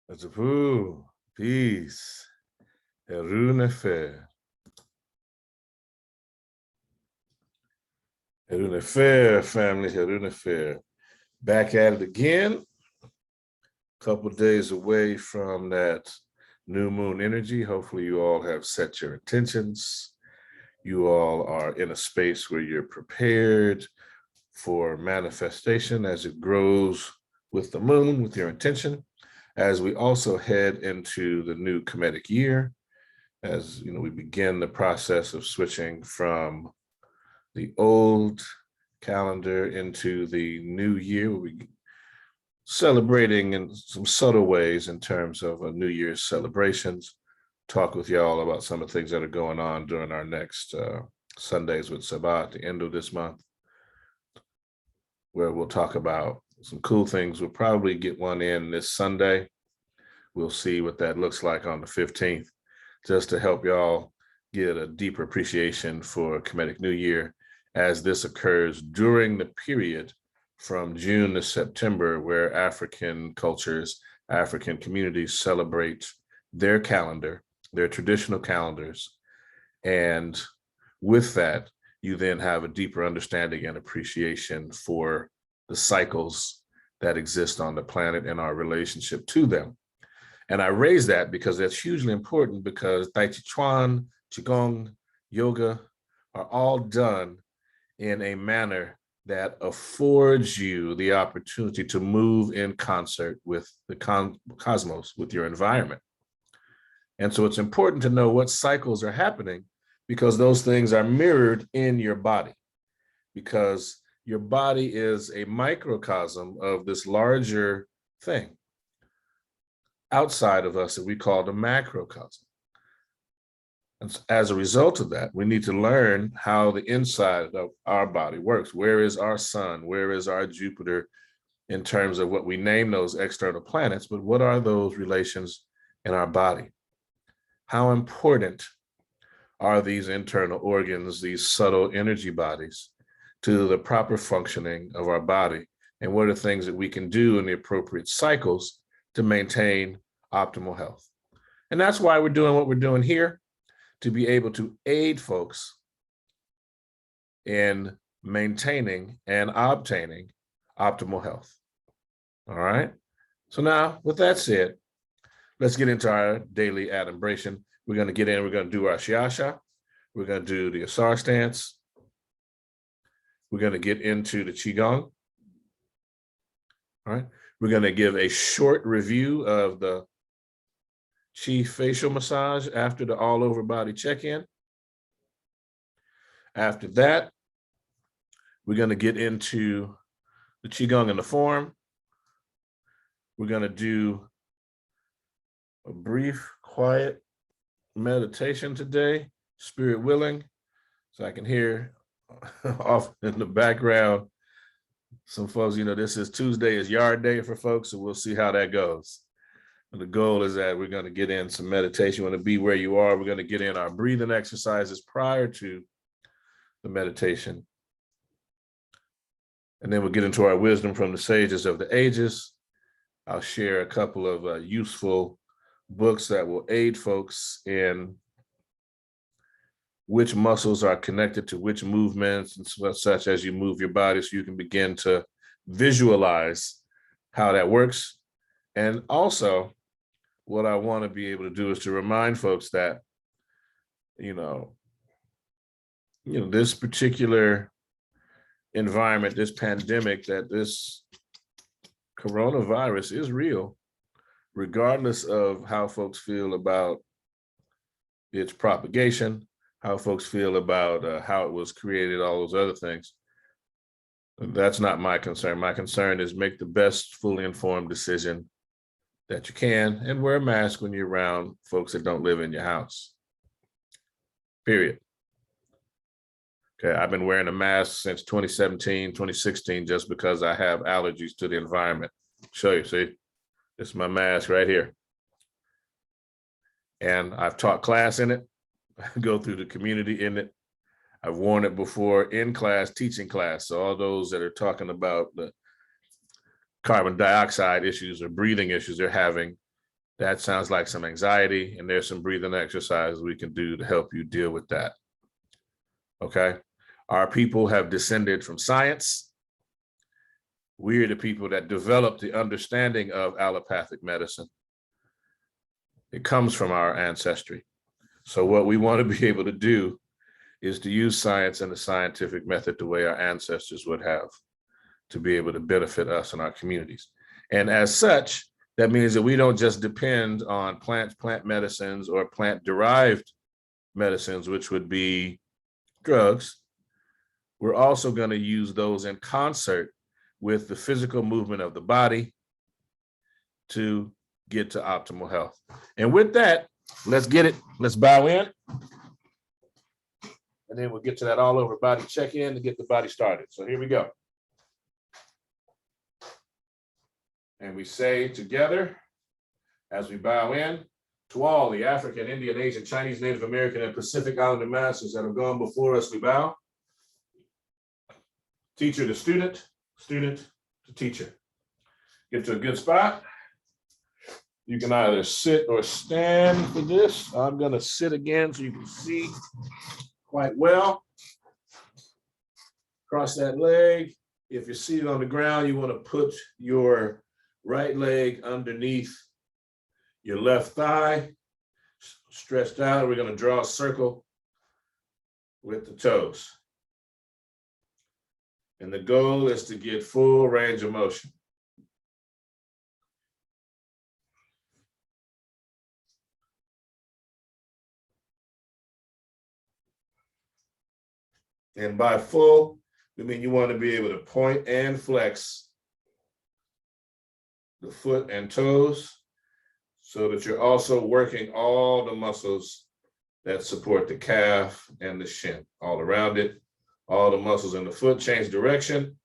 Atapu, peace. Herunefer. Herunefer, family, Herunefer. Back at it again. Couple days away from that new moon energy. Hopefully you all have set your intentions. You all are in a space where you're prepared for manifestation as it grows with the moon, with your intention, as we also head into the new Kemetic year, as you know, we begin the process of switching from the old calendar into the new year. We'll be celebrating in some subtle ways in terms of a New Year's celebrations. Talk with y'all about some of the things that are going on during our next Sundays with Sabbath, the end of this month, where we'll talk about some cool things. We'll probably get one in this Sunday. We'll see what that looks like on the 15th, just to help y'all get a deeper appreciation for Kemetic New Year as this occurs during the period from June to September, where African cultures, African communities celebrate their calendar, their traditional calendars. And with that, you then have a deeper understanding and appreciation for the cycles that exist on the planet and our relationship to them. And I raise that because that's hugely important, because Taijiquan, Qigong, yoga are all done in a manner that affords you the opportunity to move in concert with the cosmos, with your environment. And so it's important to know what cycles are happening, because those things are mirrored in your body, because your body is a microcosm of this larger thing outside of us that we call the macrocosm. And as a result of that, we need to learn how the inside of our body works. Where is our sun? Where is our Jupiter in terms of what we name those external planets? But what are those relations in our body? How important are these internal organs, these subtle energy bodies, to the proper functioning of our body? And what are things that we can do in the appropriate cycles to maintain optimal health? And that's why we're doing what we're doing here, to be able to aid folks in maintaining and obtaining optimal health. All right. So now, with that said, let's get into our daily adumbration. We're going to get in, we're going to do our Shiasha. We're going to do the Asar Stance. We're going to get into the Qigong. All right. We're going to give a short review of the Qi facial massage after the all over body check-in. After that, we're going to get into the Qigong and the form. We're going to do a brief, quiet meditation today, spirit willing. So I can hear off in the background some folks, you know, this is Tuesday is yard day for folks, so we'll see how that goes. And the goal is that we're going to get in some meditation. You want to be where you are. We're going to get in our breathing exercises prior to the meditation. And then we'll get into our wisdom from the sages of the ages. I'll share a couple of useful books that will aid folks in which muscles are connected to which movements and such as you move your body, so you can begin to visualize how that works. And also, what I want to be able to do is to remind folks that, you know, this particular environment, this pandemic, that this coronavirus is real, regardless of how folks feel about its propagation, how folks feel about how it was created, all those other things. That's not my concern. My concern is make the best fully informed decision that you can, and wear a mask when you're around folks that don't live in your house, period. Okay, I've been wearing a mask since 2017, 2016, just because I have allergies to the environment. Show you, see, this is my mask right here. And I've taught class in it, go through the community in it. I've worn it before in class, teaching class. So all those that are talking about the carbon dioxide issues or breathing issues they're having, that sounds like some anxiety, and there's some breathing exercises we can do to help you deal with that. Okay. Our people have descended from science. We're the people that developed the understanding of allopathic medicine. It comes from our ancestry. So what we want to be able to do is to use science and the scientific method the way our ancestors would have to be able to benefit us and our communities. And as such, that means that we don't just depend on plant medicines or plant-derived medicines, which would be drugs. We're also going to use those in concert with the physical movement of the body to get to optimal health. And with that, let's get it. Let's bow in. And then we'll get to that all over body check-in to get the body started. So here we go. And we say together, as we bow in, to all the African, Indian, Asian, Chinese, Native American, and Pacific Islander masters that have gone before us, we bow. Teacher to student, student to teacher. Get to a good spot. You can either sit or stand for this. I'm going to sit again so you can see quite well. Cross that leg. If you're seated on the ground, you want to put your right leg underneath your left thigh, stretched out. We're going to draw a circle with the toes. And the goal is to get full range of motion. And by full, we mean you want to be able to point and flex the foot and toes so that you're also working all the muscles that support the calf and the shin, all around it. All the muscles in the foot change direction.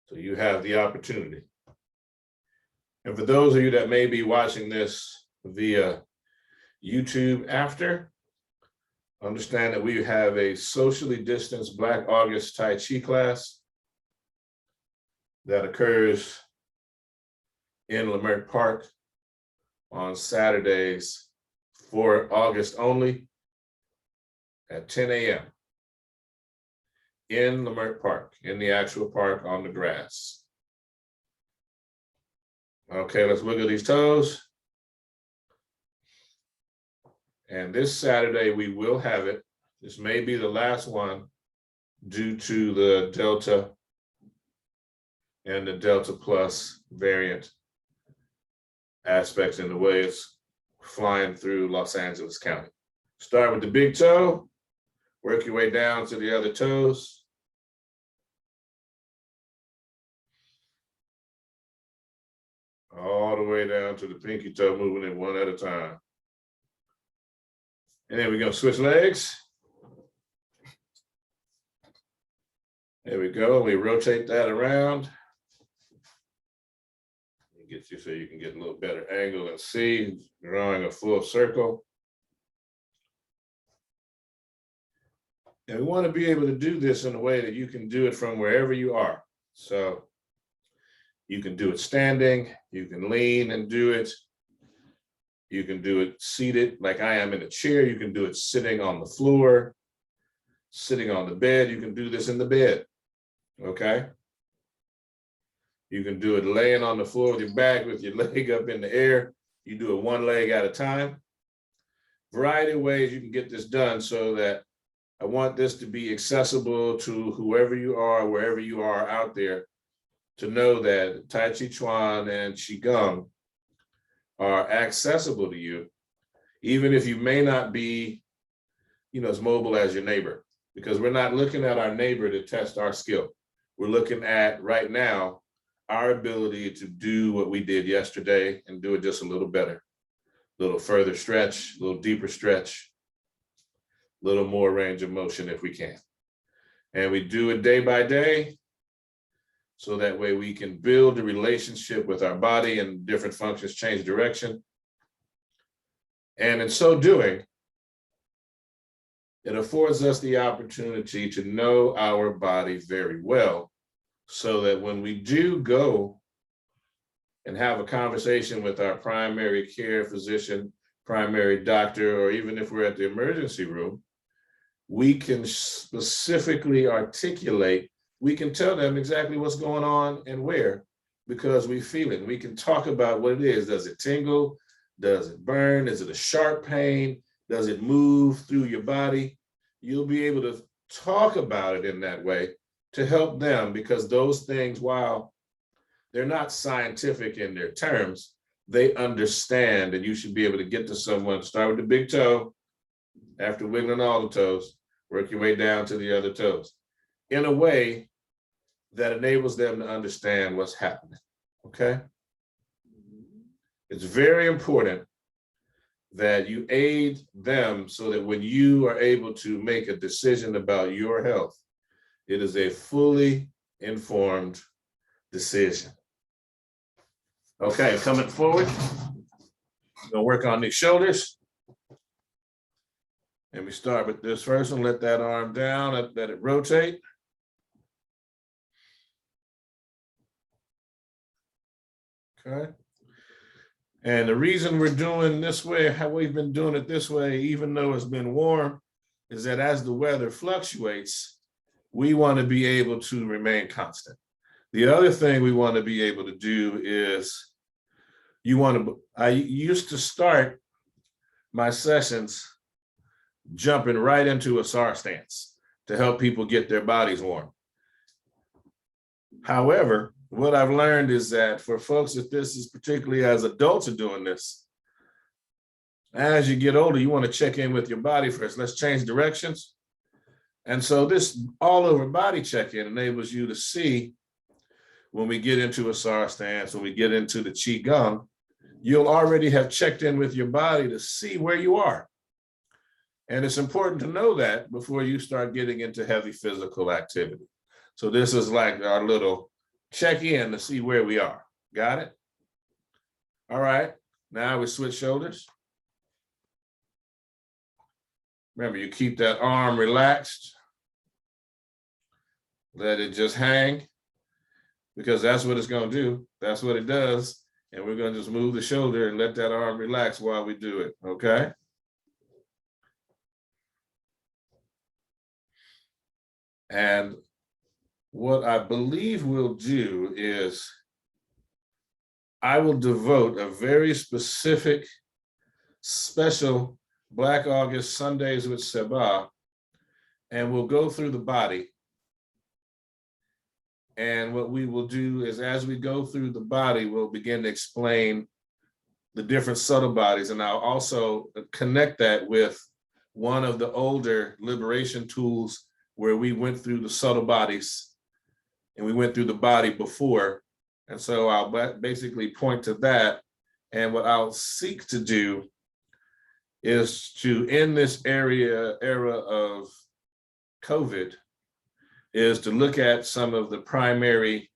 So you have the opportunity. And for those of you that may be watching this via YouTube after, understand that we have a socially distanced Black August Tai Chi class that occurs in Leimert Park on Saturdays for August only at 10 a.m. in Leimert Park, in the actual park on the grass. Okay, let's wiggle these toes. And this Saturday, we will have it. This may be the last one due to the Delta and the Delta Plus variant aspects in the way it's flying through Los Angeles County. Start with the big toe, work your way down to the other toes. All the way down to the pinky toe, moving it one at a time. And then we're going to switch legs. There we go. We rotate that around. Get you so you can get a little better angle and see, drawing a full circle. And we want to be able to do this in a way that you can do it from wherever you are. So you can do it standing, you can lean and do it. You can do it seated like I am in a chair. You can do it sitting on the floor, sitting on the bed. You can do this in the bed, okay? You can do it laying on the floor with your back with your leg up in the air. You do it one leg at a time. Variety of ways you can get this done so that I want this to be accessible to whoever you are, wherever you are out there, to know that Tai Chi, Chuan, and Qigong are accessible to you, even if you may not be, as mobile as your neighbor, because we're not looking at our neighbor to test our skill. We're looking at right now our ability to do what we did yesterday and do it just a little better, a little further stretch, a little deeper stretch, a little more range of motion if we can. And we do it day by day, so that way we can build a relationship with our body and different functions change direction. And in so doing, it affords us the opportunity to know our body very well so that when we do go and have a conversation with our primary care physician, primary doctor, or even if we're at the emergency room, we can specifically articulate, we can tell them exactly what's going on and where, because we feel it. We can talk about what it is. Does it tingle? Does it burn? Is it a sharp pain? Does it move through your body? You'll be able to talk about it in that way to help them, because those things, while they're not scientific in their terms, they understand, and you should be able to get to someone, start with the big toe, after wiggling all the toes, work your way down to the other toes in a way that enables them to understand what's happening, okay? It's very important that you aid them so that when you are able to make a decision about your health, it is a fully informed decision. Okay, coming forward, we're gonna work on these shoulders. And we start with this first one, let that arm down, let it rotate. Okay. And the reason we're doing this way, how we've been doing it this way, even though it's been warm, is that as the weather fluctuates, we want to be able to remain constant. The other thing we want to be able to do is, I used to start my sessions jumping right into Asar Stance to help people get their bodies warm. However, what I've learned is that for folks, if this is particularly as adults are doing this, as you get older, you want to check in with your body first. Let's change directions. And so this all over body check-in enables you to see when we get into Asar Stance, when we get into the Qigong, you'll already have checked in with your body to see where you are. And it's important to know that before you start getting into heavy physical activity. So this is like our little check-in to see where we are. Got it? All right, now we switch shoulders. Remember, you keep that arm relaxed. Let it just hang, because that's what it's gonna do. That's what it does. And we're gonna just move the shoulder and let that arm relax while we do it, okay? And what I believe we'll do is I will devote a very specific, special Black August Sundays with Seba, and we'll go through the body. And what we will do is, as we go through the body, we'll begin to explain the different subtle bodies. And I'll also connect that with one of the older liberation tools where we went through the subtle bodies and we went through the body before. And so I'll basically point to that. And what I'll seek to do is to, in this era of COVID, is to look at some of the primary,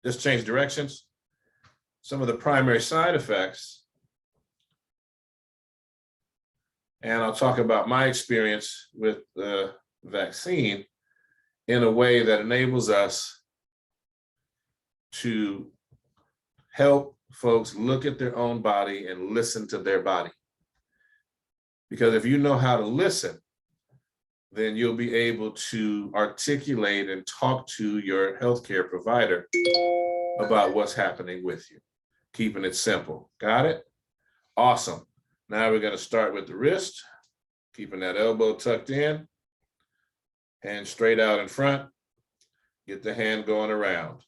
just change directions, some of the primary side effects. And I'll talk about my experience with the vaccine in a way that enables us to help folks look at their own body and listen to their body. Because if you know how to listen, then you'll be able to articulate and talk to your healthcare provider about what's happening with you, keeping it simple. Got it? Awesome. Now we're going to start with the wrist, keeping that elbow tucked in, hand straight out in front, get the hand going around.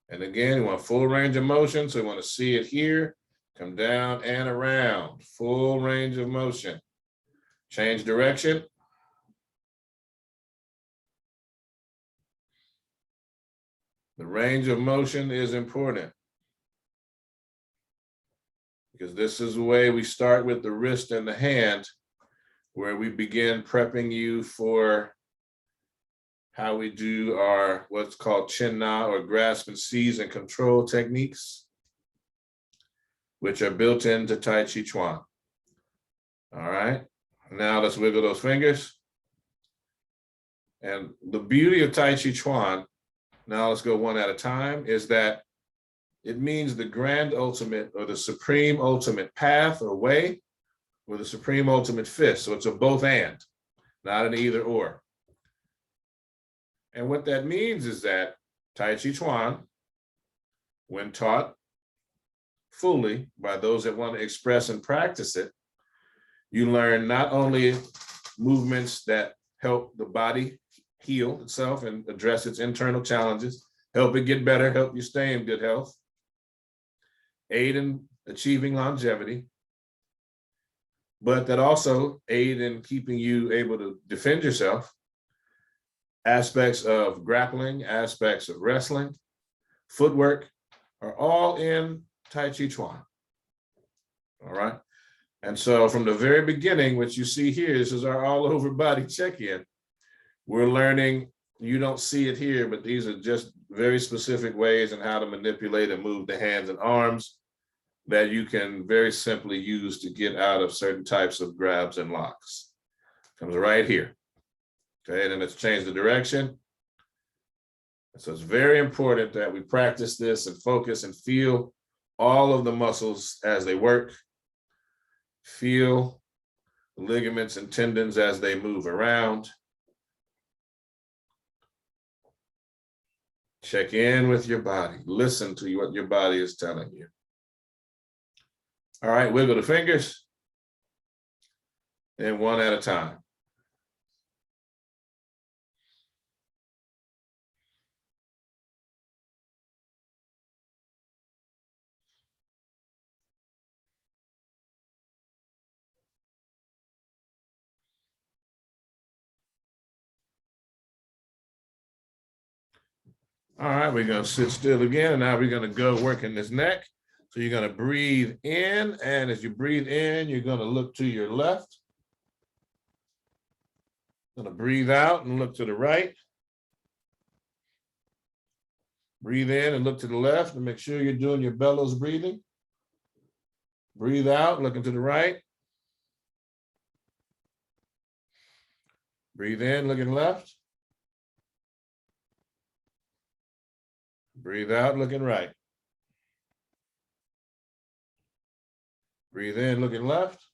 And again, you want full range of motion, so you want to see it here, come down and around, full range of motion. Change direction. The range of motion is important because this is the way we start with the wrist and the hand, where we begin prepping you for how we do our what's called chin na, or grasp and seize and control techniques, which are built into Tai Chi Chuan. All right, now let's wiggle those fingers. And the beauty of Tai Chi Chuan, now let's go one at a time, is that it means the grand ultimate, or the supreme ultimate path or way, or the supreme ultimate fist. So it's a both and, not an either or. And what that means is that Tai Chi Chuan, when taught fully by those that want to express and practice it, you learn not only movements that help the body heal itself and address its internal challenges, help it get better, help you stay in good health, aid in achieving longevity, but that also aid in keeping you able to defend yourself. Aspects of grappling, aspects of wrestling, footwork are all in Tai Chi Chuan. All right. And so from the very beginning, what you see here, this is our all over body check-in. We're learning, you don't see it here, but these are just very specific ways in how to manipulate and move the hands and arms that you can very simply use to get out of certain types of grabs and locks. Comes right here. Okay, and then let's change the direction. So it's very important that we practice this and focus and feel all of the muscles as they work. Feel the ligaments and tendons as they move around. Check in with your body. Listen to what your body is telling you. All right, wiggle the fingers. And one at a time. All right, we're going to sit still again. And now we're going to go work in this neck. So you're going to breathe in. And as you breathe in, you're going to look to your left. Going to breathe out and look to the right. Breathe in and look to the left and make sure you're doing your bellows breathing. Breathe out, looking to the right. Breathe in, looking left. Breathe out, looking right. Breathe in, looking left.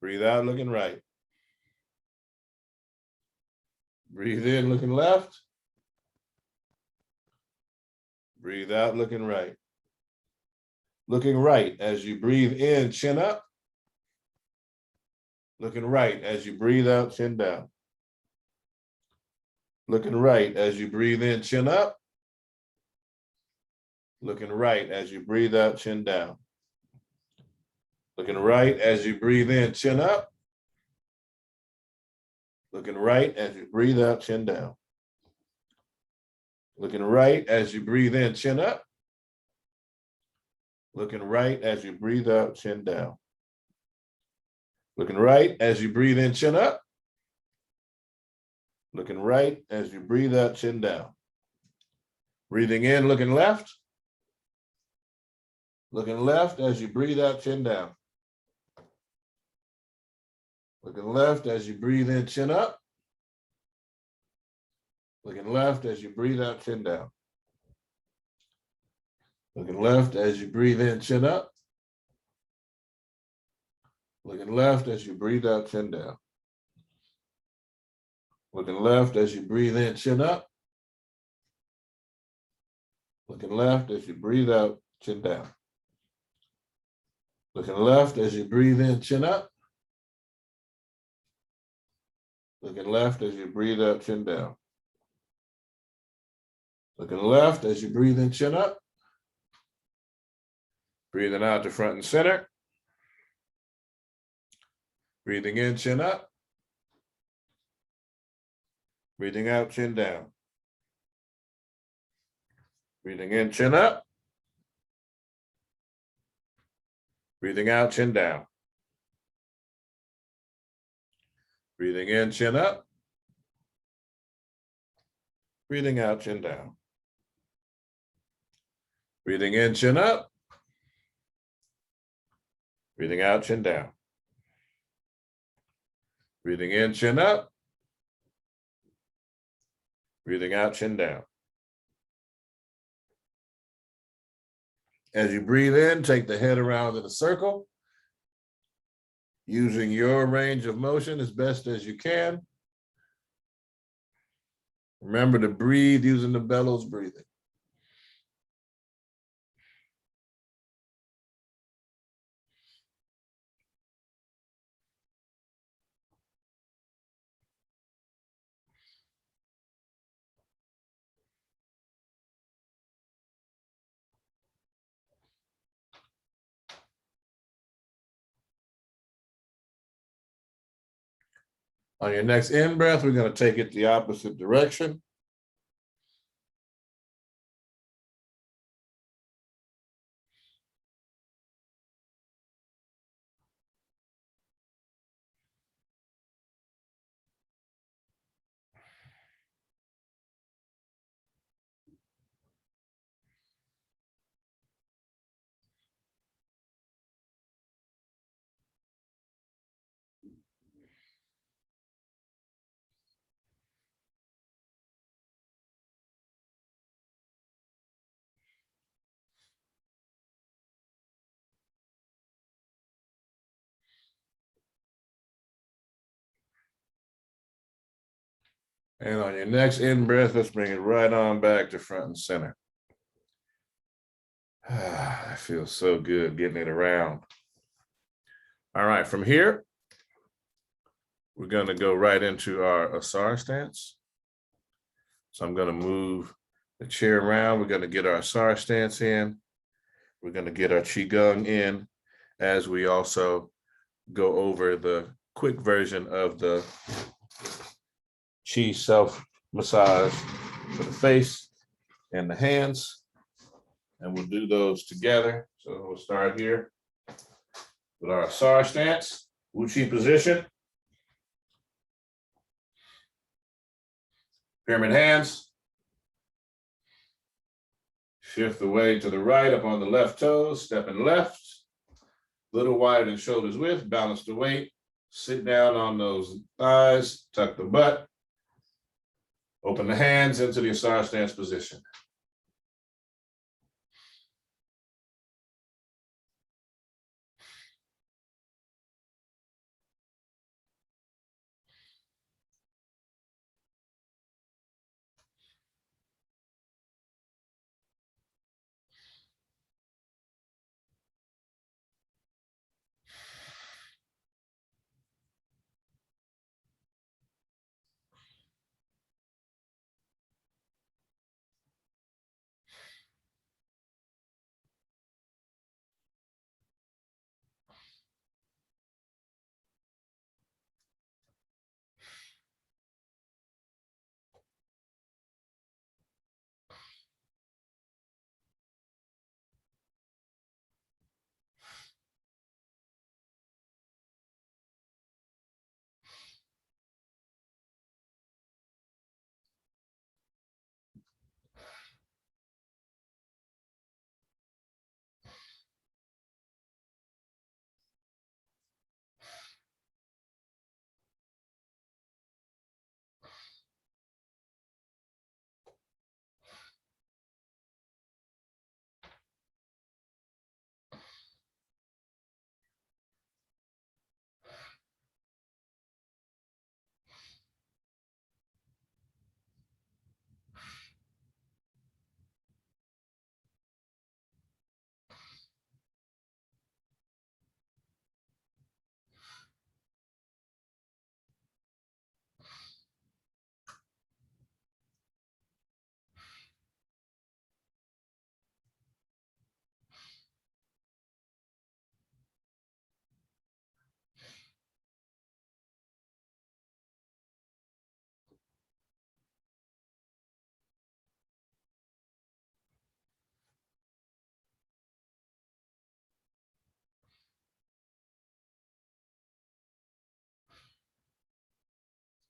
Breathe out, looking right. Breathe in, looking left. Breathe out, looking right. Looking right as you breathe in, chin up. Looking right as you breathe out, chin down. Looking right as you breathe in, chin up. Looking right as you breathe out, chin down. Looking right as you breathe in, chin up. Looking right as you breathe out, chin down. Looking right as you breathe in, chin up. Looking right as you breathe out, chin down. Looking right as you breathe in, chin up. Looking right as you breathe out, chin down. Breathing in, looking left. Looking left as you breathe out, chin down. Looking left as you breathe in, chin up. Looking left as you breathe out, chin down. Looking left as you breathe in, chin up. Looking left as you breathe out, chin down. Looking left as you breathe in, chin up. Looking left as you breathe out, chin down. Looking left as you breathe in, chin up. Looking left as you breathe out, chin down. Looking left as you breathe in, chin up. Breathing out to front and center. Breathing in, chin up. Breathing out, chin down. Breathing in, chin up. Breathing out, chin down. Breathing in, chin up. Breathing out, chin down. Breathing in, chin up. Breathing out, chin down. Breathing in, chin up. Breathing out, chin down. As you breathe in, take the head around in a circle, using your range of motion as best as you can. Remember to breathe using the bellows breathing. On your next in-breath, we're going to take it the opposite direction. And on your next in-breath, let's bring it right on back to front and center. That feels so good getting it around. All right, from here, we're going to go right into our Asar stance. So I'm going to move the chair around. We're going to get our Asar stance in. We're going to get our Qigong in as we also go over the quick version of the Qi self massage for the face and the hands. And we'll do those together. So we'll start here with our Asar stance, Uatchit position. Pyramid hands. Shift the weight to the right up on the left toes, stepping left. Little wider than shoulders width, balance the weight. Sit down on those thighs, tuck the butt. Open the hands into the Asar stance position.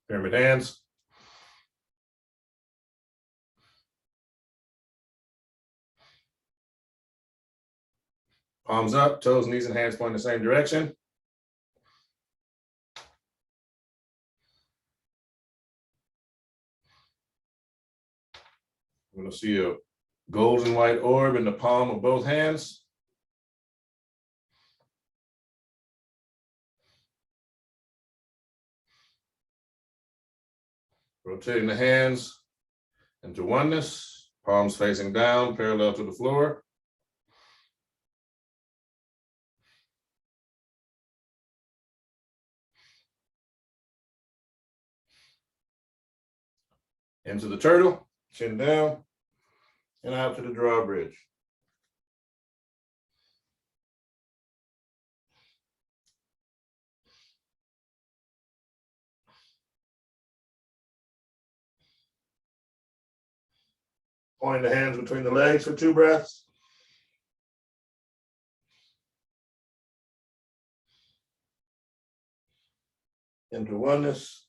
Pyramid hands. Palms up, toes, knees, and hands point in the same direction. We're going to see a golden white orb in the palm of both hands. Rotating the hands into oneness, palms facing down, parallel to the floor. Into the turtle, chin down, and out to the drawbridge. Point the hands between the legs for 2 breaths. Into oneness.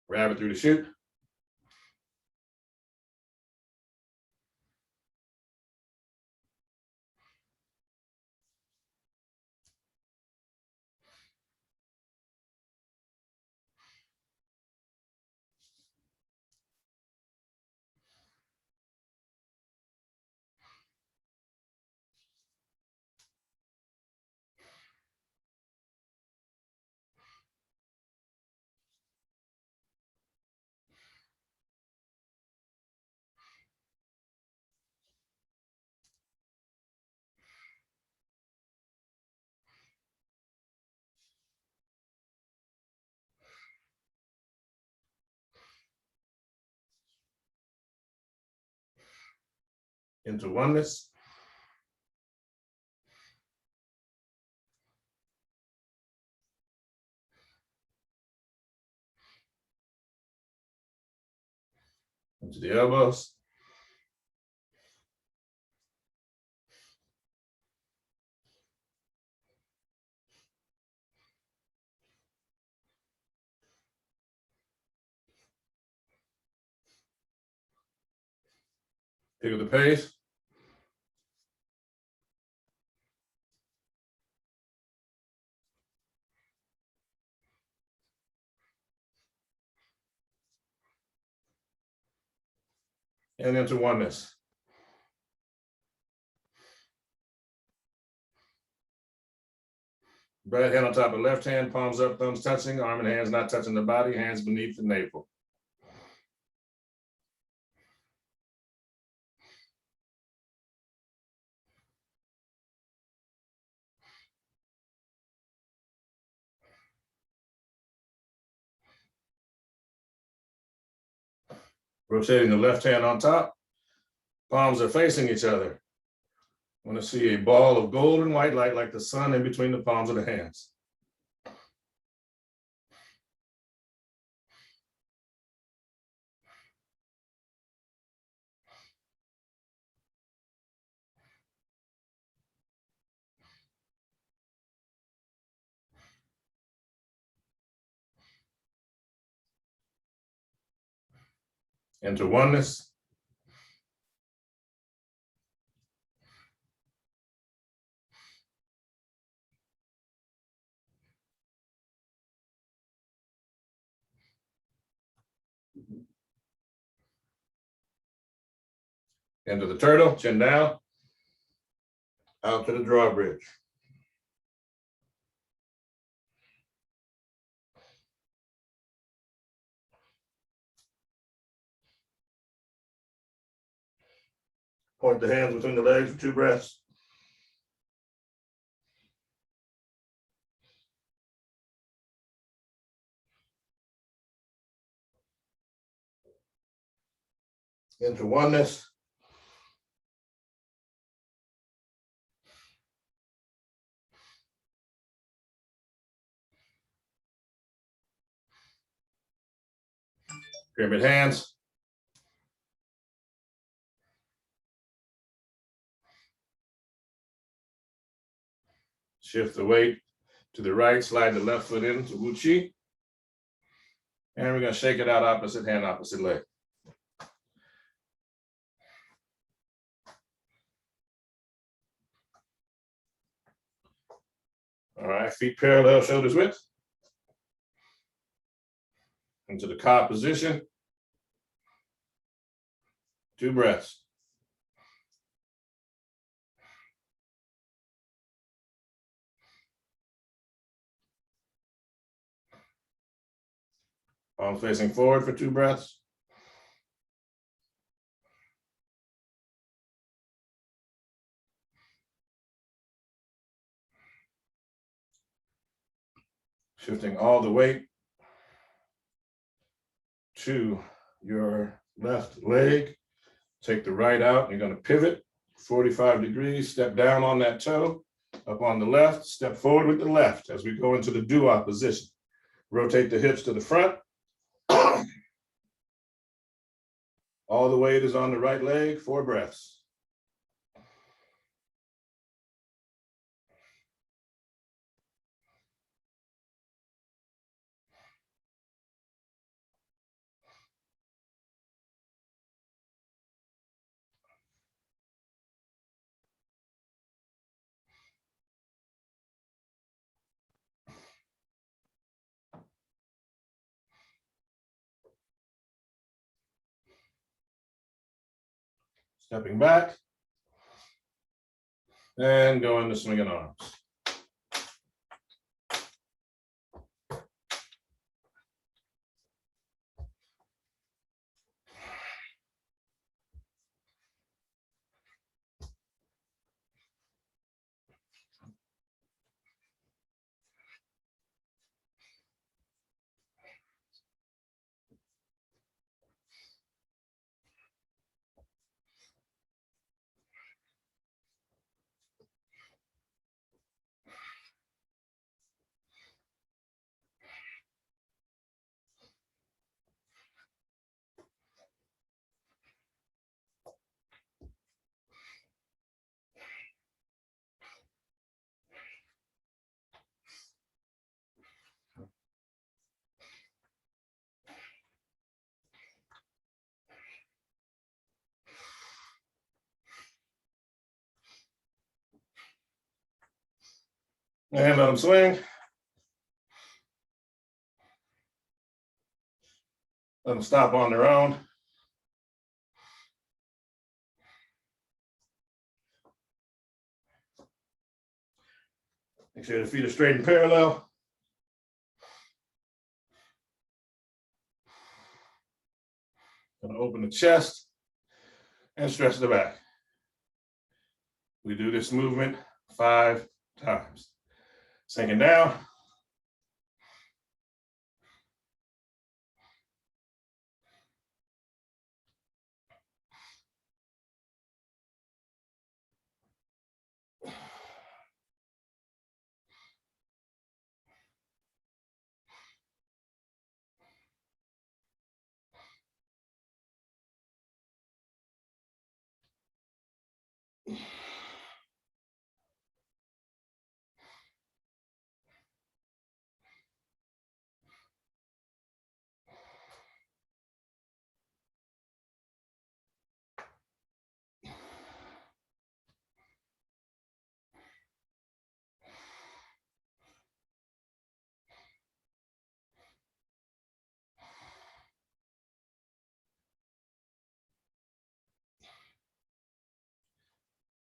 Rabbit through the chute. Into oneness. Into the elbows. Pick up the pace. And into oneness. Right hand on top of left hand, palms up, thumbs touching, arm and hands not touching the body, hands beneath the navel. Rotating the left hand on top, palms are facing each other. I want to see a ball of golden white light like the sun in between the palms of the hands. Into oneness. Into the turtle, chin down, out to the drawbridge. Point the hands between the legs for 2 breaths. Into oneness. Pyramid hands. Shift the weight to the right, slide the left foot into Uatchit. And we're gonna shake it out opposite hand, opposite leg. All right, feet parallel, shoulders width. Into the KhA position. 2 breaths. Palms facing forward for 2 breaths. Shifting all the weight to your left leg. Take the right out. You're going to pivot 45 degrees, step down on that toe, up on the left, step forward with the left as we go into the dua position. Rotate the hips to the front. All the weight is on the right leg, 4 breaths. Stepping back and go into swinging arms. And let them swing. Let them stop on their own. Make sure the feet are straight and parallel. Gonna open the chest and stretch the back. We do this movement 5 times. Sinking down.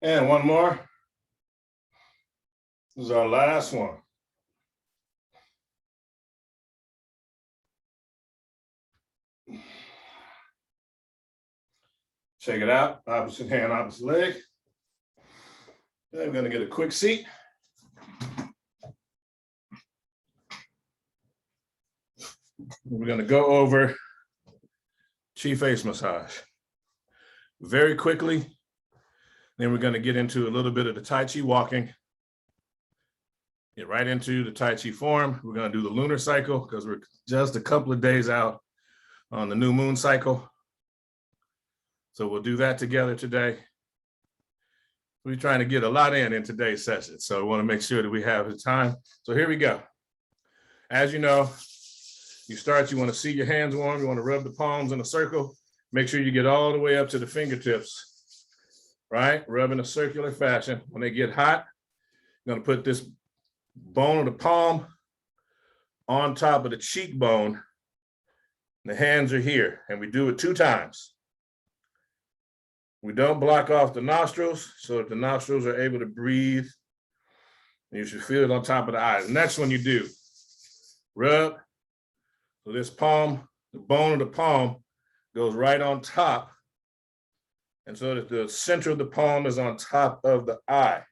And one more. This is our last one. Shake it out, opposite hand, opposite leg. Then we're gonna get a quick seat. We're gonna go over chi face massage very quickly. Then we're gonna get into a little bit of the Tai Chi walking. Get right into the Tai Chi form. We're gonna do the lunar cycle because we're just a couple of days out on the new moon cycle. So we'll do that together today. We're trying to get a lot in today's session, so we want to make sure that we have the time. So here we go. As you know, you want to see your hands warm. You want to rub the palms in a circle. Make sure you get all the way up to the fingertips, right? Rub in a circular fashion. When they get hot, you're going to put this bone of the palm on top of the cheekbone. The hands are here, and we do it 2 times. We don't block off the nostrils so that the nostrils are able to breathe. And you should feel it on top of the eyes. Next one you do, rub. So this palm, the bone of the palm goes right on top. And so that the center of the palm is on top of the eye.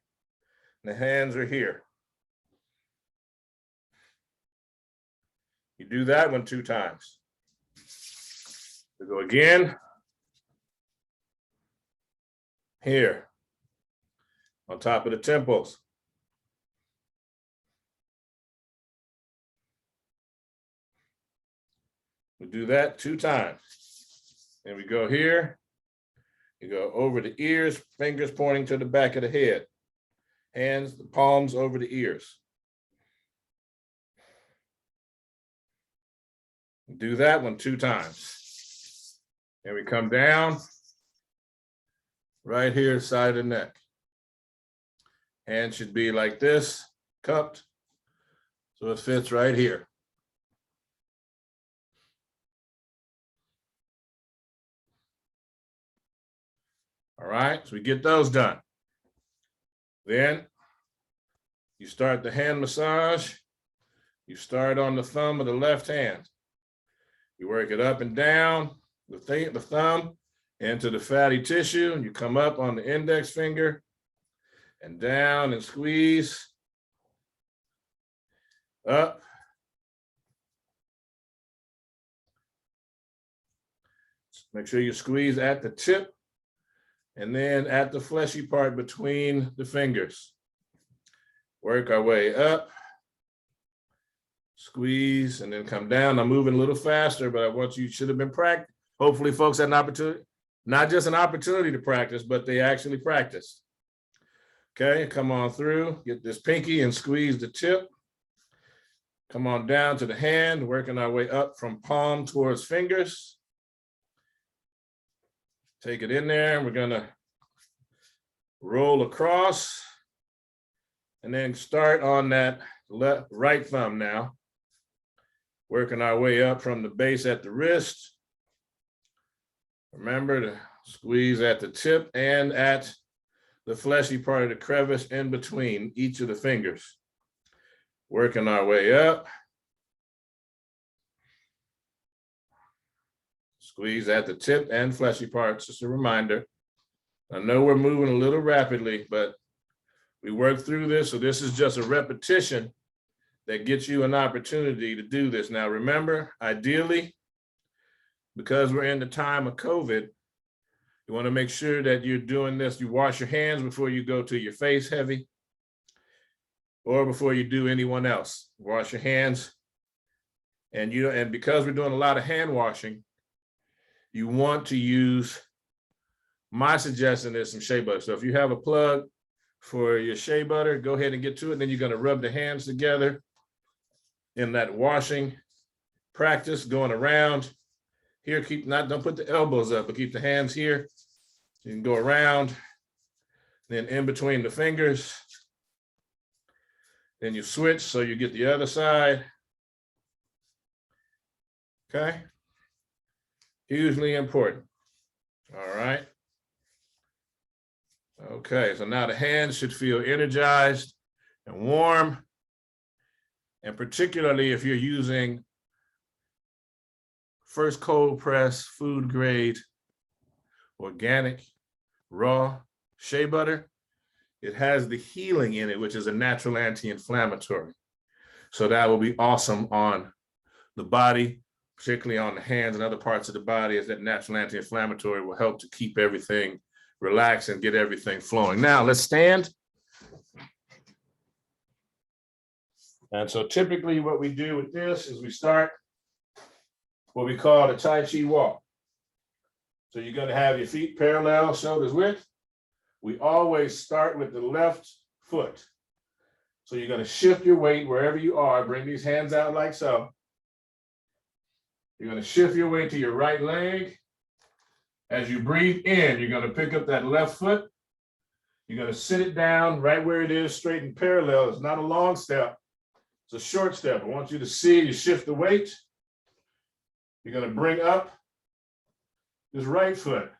And the hands are here. You do that one 2 times. We go again. Here, on top of the temples. We do that 2 times. And we go here. You go over the ears, fingers pointing to the back of the head. Hands, the palms over the ears. Do that one 2 times. And we come down. Right here, side of the neck. Hand should be like this, cupped, so it fits right here. All right, so we get those done. Then you start the hand massage. You start on the thumb of the left hand. You work it up and down, the thumb, into the fatty tissue, and you come up on the index finger and down and squeeze up. Make sure you squeeze at the tip and then at the fleshy part between the fingers. Work our way up, squeeze, and then come down. I'm moving a little faster, but I want you should have been practicing. Hopefully folks had an opportunity. Not just an opportunity to practice, but they actually practiced. Okay, come on through, get this pinky and squeeze the tip. Come on down to the hand, working our way up from palm towards fingers. Take it in there, and we're gonna roll across and then start on that right thumb now. Working our way up from the base at the wrist. Remember to squeeze at the tip and at the fleshy part of the crevice in between each of the fingers. Working our way up. Squeeze at the tip and fleshy parts, just a reminder. I know we're moving a little rapidly, but we work through this, so this is just a repetition that gets you an opportunity to do this. Now remember, ideally, because we're in the time of COVID, you want to make sure that you're doing this. You wash your hands before you go to your face heavy or before you do anyone else. Wash your hands. And because we're doing a lot of hand washing, you want to use, my suggestion is some shea butter. So if you have a plug for your shea butter, go ahead and get to it. And then you're going to rub the hands together in that washing practice going around. Here, don't put the elbows up, but keep the hands here. You can go around, then in between the fingers. Then you switch so you get the other side. Okay. Hugely important. All right. Okay, so now the hands should feel energized and warm. And particularly if you're using first cold press, food grade, organic, raw shea butter, it has the healing in it, which is a natural anti-inflammatory. So that will be awesome on the body, particularly on the hands and other parts of the body, as that natural anti-inflammatory will help to keep everything relaxed and get everything flowing. Now let's stand. And so typically what we do with this is we start what we call the Tai Chi walk. So you're going to have your feet parallel, shoulders width. we always start with the left foot. So you're going to shift your weight wherever you are. Bring these hands out like so. You're going to shift your weight to your right leg. As you breathe in, you're going to pick up that left foot. You're going to sit it down right where it is, straight and parallel. It's not a long step. It's a short step. I want you to see you shift the weight. You're going to bring up this right foot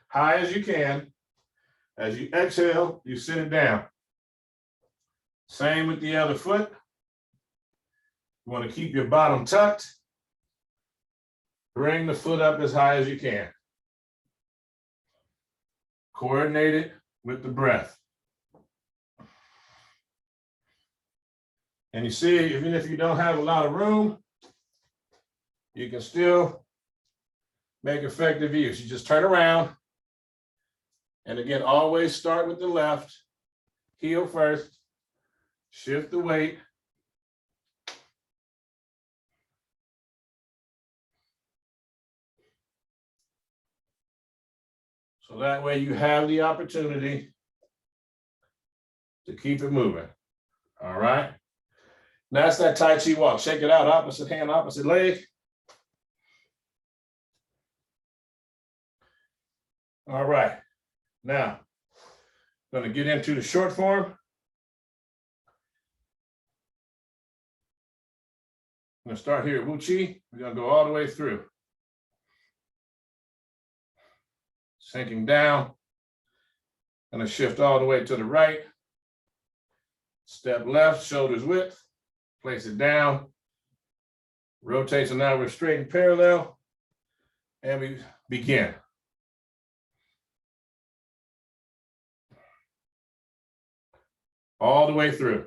high as you can. As you exhale, you sit it down. Same with the other foot. You want to keep your bottom tucked. Bring the foot up as high as you can. Coordinate it with the breath. And you see, even if you don't have a lot of room, you can still make effective use. You just turn around. And again, always start with the left. Heel first. Shift the weight. So that way you have the opportunity to keep it moving. All right. That's that Tai Chi walk. Shake it out. Opposite hand, opposite leg. All right. Now, I'm going to get into the short form. I'm going to start here at Wu Chi. We're going to go all the way through. Sinking down. Going to shift all the way to the right. Step left, shoulders width. Place it down. Rotate, so now we're straight and parallel. And we begin. All the way through.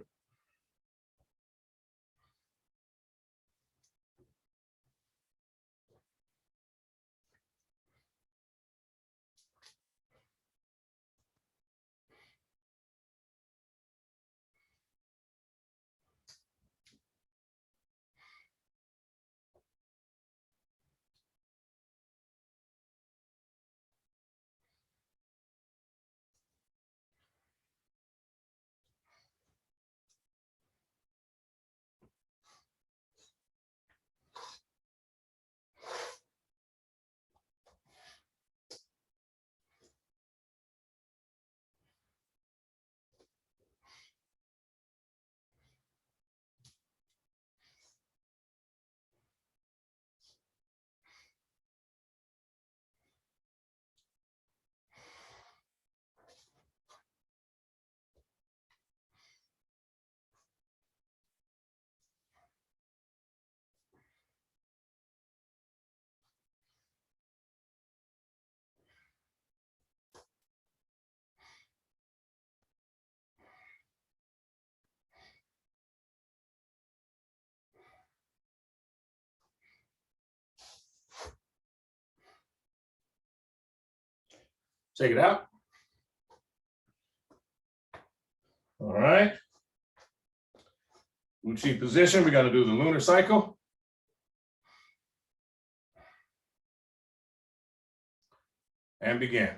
Take it out. All right. Wu Chi position. We're going to do the lunar cycle. And begin.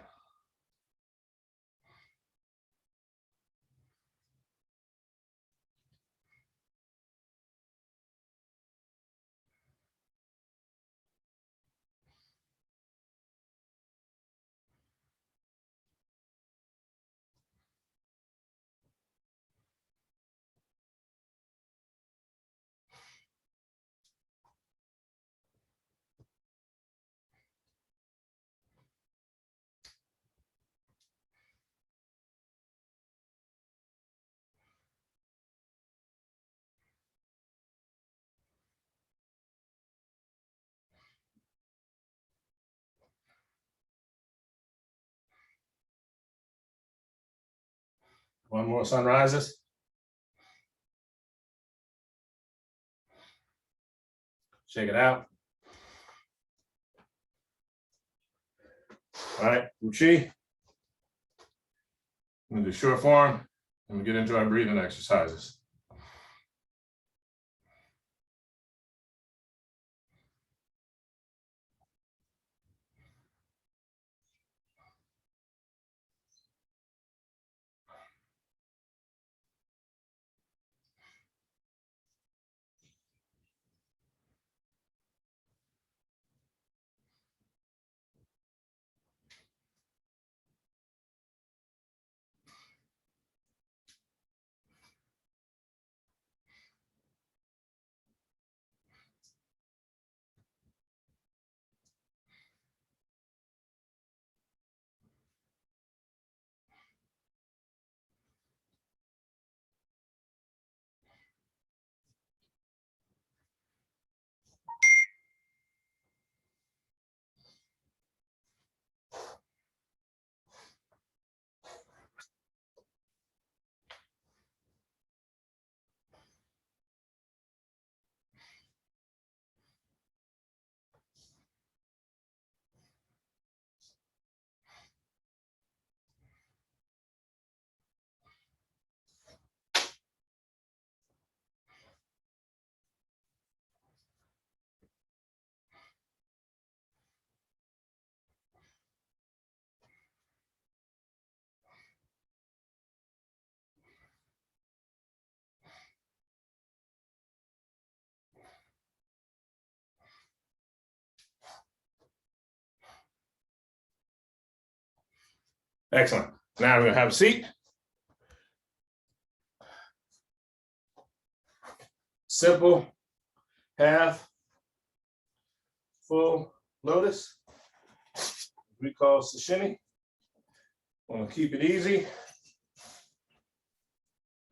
One more sunrises. Shake it out. All right, Wu Chi. I'm going to do short form and we get into our breathing exercises. Excellent. Now we're going to have a seat. Simple, half, full lotus. We call sashimi. Want to keep it easy.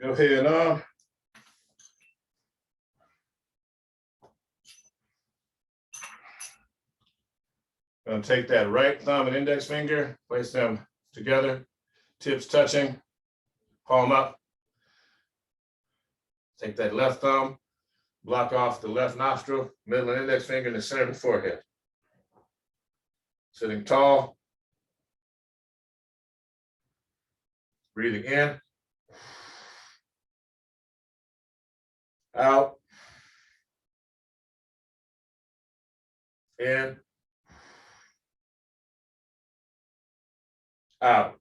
Go ahead and going to take that right thumb and index finger, place them together, tips touching, palm up. Take that left thumb, block off the left nostril, middle and index finger in the center of the forehead. Sitting tall. Breathing in. Out. In. Out.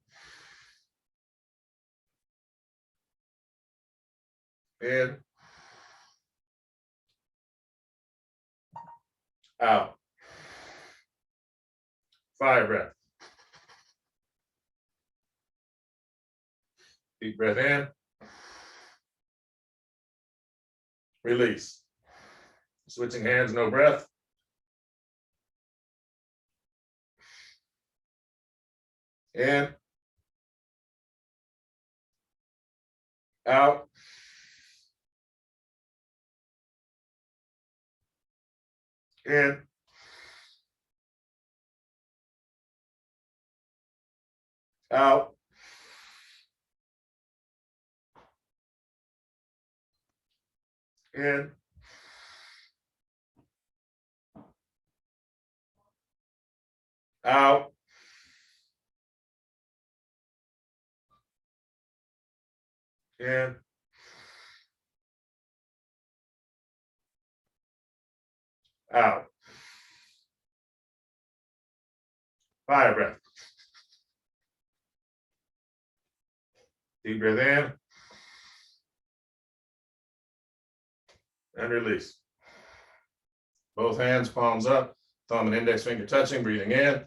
In. Out. Fire breath. Deep breath in. Release. Switching hands, no breath. In. Out. In. Out. In. Out. In. Out. Fire breath. Deep breath in. And release. Both hands, palms up, thumb and index finger touching, breathing in.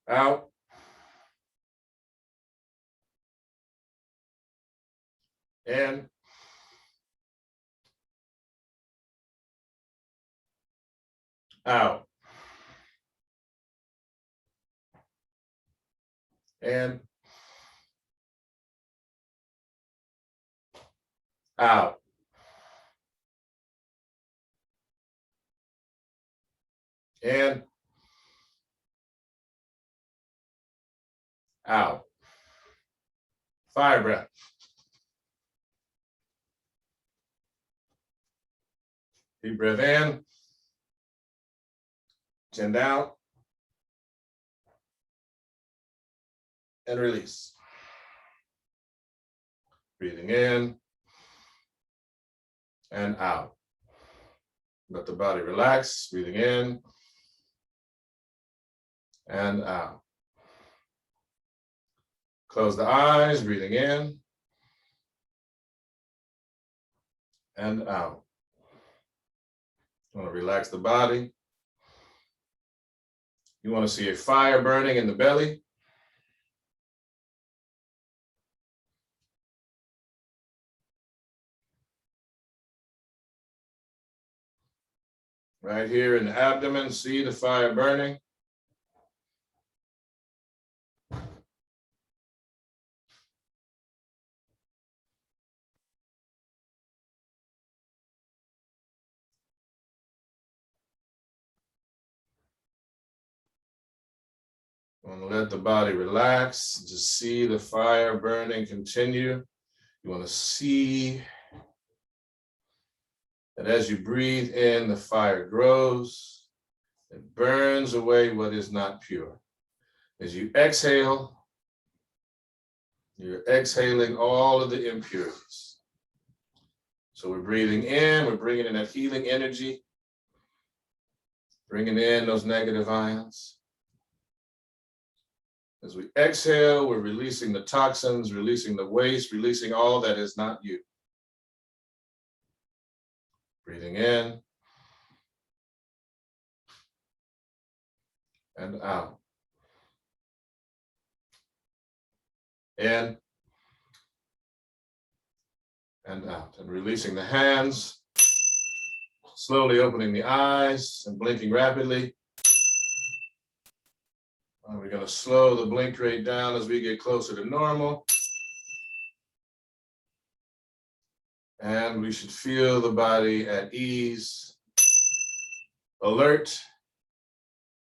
Out. In. Out. In. Out. In. Out. Fire breath. Deep breath in. Chin down. And release. Breathing in and out. Let the body relax. Breathing in and out. Close the eyes, breathing in and out. You want to relax the body. You want to see a fire burning in the belly. Right here in the abdomen, see the fire burning. You want to let the body relax, just see the fire burning continue. You want to see that as you breathe in, the fire grows. It burns away what is not pure. As you exhale, you're exhaling all of the impurities. So we're breathing in, we're bringing in that healing energy, bringing in those negative ions. As we exhale, we're releasing the toxins, releasing the waste, releasing all that is not you. Breathing in and out. In and out. And releasing the hands, slowly opening the eyes and blinking rapidly. And we're going to slow the blink rate down as we get closer to normal. And we should feel the body at ease, alert,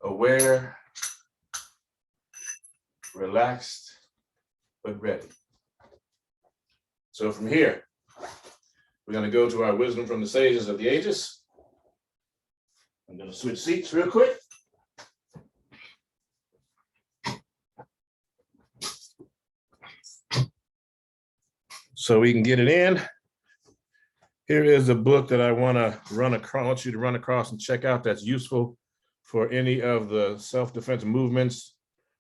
aware, relaxed, but ready. So from here, we're going to go to our wisdom from the sages of the ages. I'm going to switch seats real quick. So we can get it in. Here is a book that I want you to run across and check out that's useful for any of the self-defense movements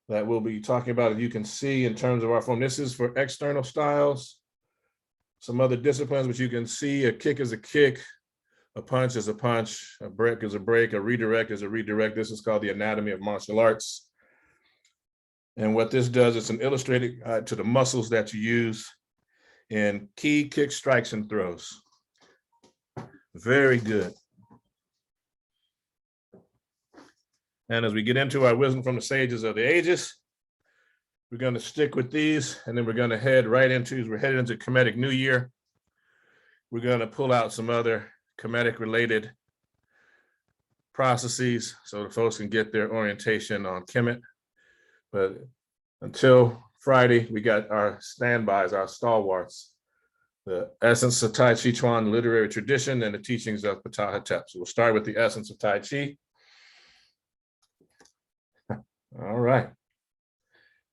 that we'll be talking about. As you can see in terms of our form, this is for external styles, some other disciplines, but you can see a kick is a kick, a punch is a punch, a break is a break, a redirect is a redirect. This is called the anatomy of martial arts. And what this does, it's an illustrated to the muscles that you use in key kick strikes and throws. Very good. And as we get into our wisdom from the sages of the ages, we're going to stick with these, and then we're going to head right into, as we're headed into Kemetic New Year, we're going to pull out some other Kemetic related processes so the folks can get their orientation on Kemet. But until Friday, we got our standbys, our stalwarts, the essence of Tai Chi Chuan literary tradition and the teachings of Ptah-Hotep. So we'll start with the essence of Tai Chi. All right.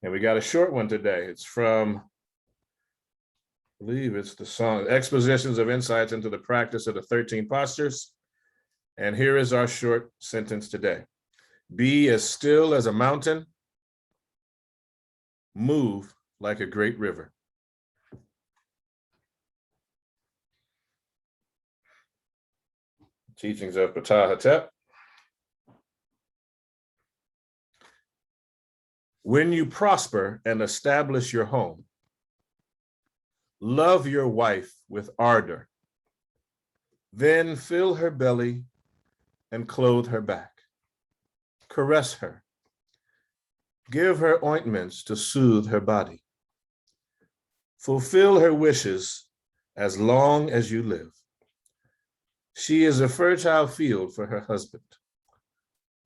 And we got a short one today. It's from, I believe it's the song, Expositions of Insights into the Practice of the 13 Postures. And here is our short sentence today. Be as still as a mountain, move like a great river. Teachings of Ptah-Hotep. When you prosper and establish your home, love your wife with ardor, then fill her belly and clothe her back. Caress her. Give her ointments to soothe her body. Fulfill her wishes as long as you live. She is a fertile field for her husband.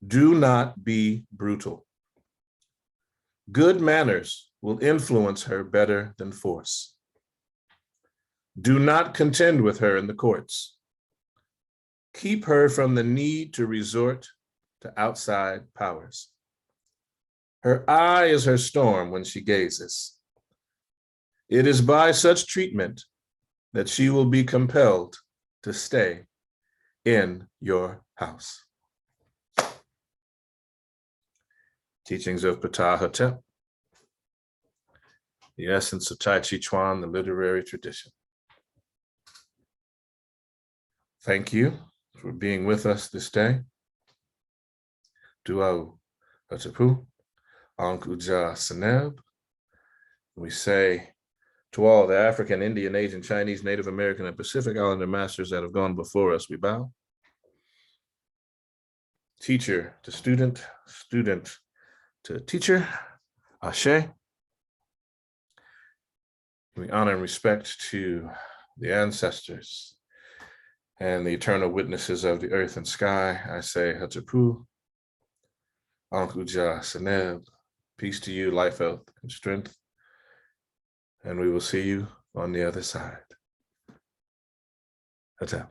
Do not be brutal. Good manners will influence her better than force. Do not contend with her in the courts. Keep her from the need to resort to outside powers. Her eye is her storm when she gazes. It is by such treatment that she will be compelled to stay in your house. Teachings of Ptah-Hotep. The essence of Tai Chi Chuan, the literary tradition. Thank you for being with us this day. Duau Atapu, Ankuja Seneb. We say to all the African, Indian, Asian, Chinese, Native American, and Pacific Islander masters that have gone before us, we bow. Teacher to student, student to teacher, Ashe. We honor and respect to the ancestors and the eternal witnesses of the earth and sky. I say Hatapu, Ankuja Seneb, peace to you, life, health, and strength. And we will see you on the other side. Hotep.